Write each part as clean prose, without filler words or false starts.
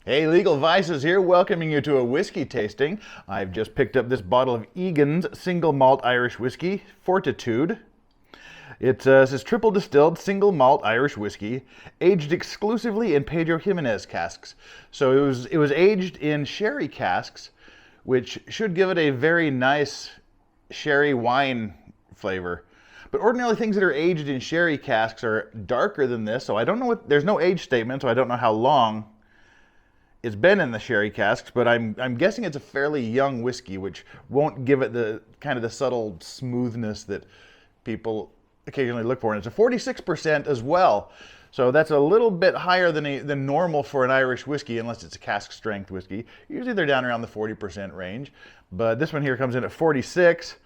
Hey, Legal Vices here, welcoming you to a whiskey tasting. I've just picked up this bottle of Egan's single malt Irish whiskey, Fortitude. It says triple distilled single malt Irish whiskey, aged exclusively in Pedro Jimenez casks. So it was aged in sherry casks, which should give it a very nice sherry wine flavor. But ordinarily things that are aged in sherry casks are darker than this, so I don't know what, there's no age statement, so I don't know how long it's been in the sherry casks, but I'm guessing it's a fairly young whiskey, which won't give it the kind of the subtle smoothness that people occasionally look for. And it's a 46% as well, so that's a little bit higher than normal for an Irish whiskey, unless it's a cask strength whiskey. Usually they're down around the 40% range, but this one here comes in at 46,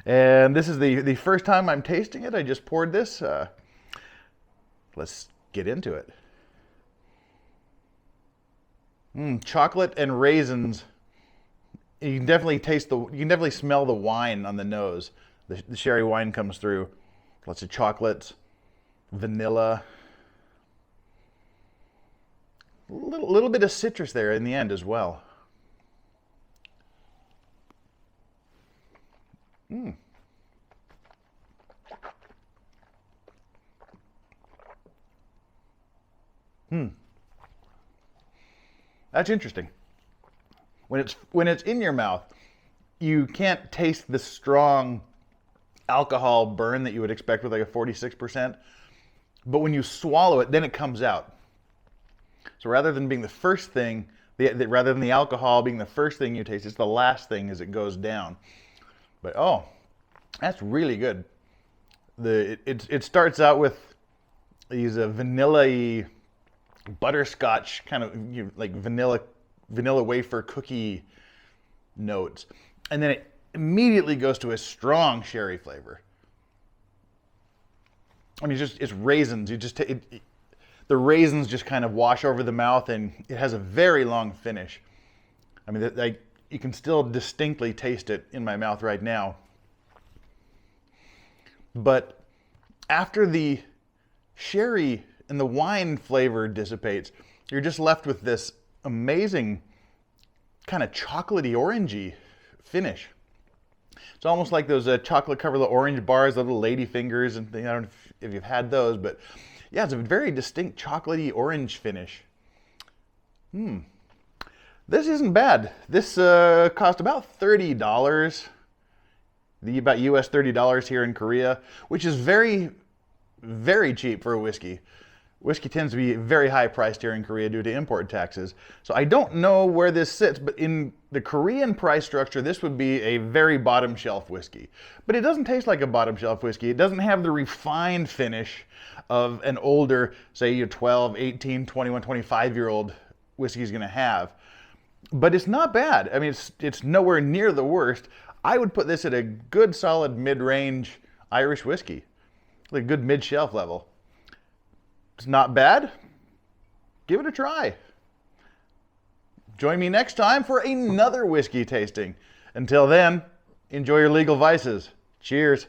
and this is the first time I'm tasting it. I just poured this. Let's get into it. Chocolate and raisins. You can definitely smell the wine on the nose. The sherry wine comes through. Lots of chocolates, vanilla. Little bit of citrus there in the end as well. That's interesting. When it's in your mouth, you can't taste the strong alcohol burn that you would expect with like a 46%. But when you swallow it, then it comes out. So rather than being the first thing, rather than the alcohol being the first thing you taste, it's the last thing as it goes down. But oh, that's really good. It starts out with these vanilla-y butterscotch kind of like vanilla wafer cookie notes, and then it immediately goes to a strong sherry flavor. I mean, it's raisins. The raisins just kind of wash over the mouth, and it has a very long finish. I mean, you can still distinctly taste it in my mouth right now. But after the sherry and the wine flavor dissipates, you're just left with this amazing kind of chocolatey orangey finish. It's almost like those chocolate covered little orange bars, little lady fingers, and I don't know if you've had those, but yeah, it's a very distinct chocolatey orange finish. This isn't bad. This cost about $30, about US $30 here in Korea, which is very, very cheap for a whiskey. Whiskey tends to be very high priced here in Korea due to import taxes. So I don't know where this sits, but in the Korean price structure, this would be a very bottom shelf whiskey. But it doesn't taste like a bottom shelf whiskey. It doesn't have the refined finish of an older, say your 12, 18, 21, 25-year-old whiskey is going to have. But it's not bad. I mean, it's nowhere near the worst. I would put this at a good solid mid-range Irish whiskey, like a good mid-shelf level. It's not bad. Give it a try. Join me next time for another whiskey tasting. Until then, enjoy your legal vices. Cheers.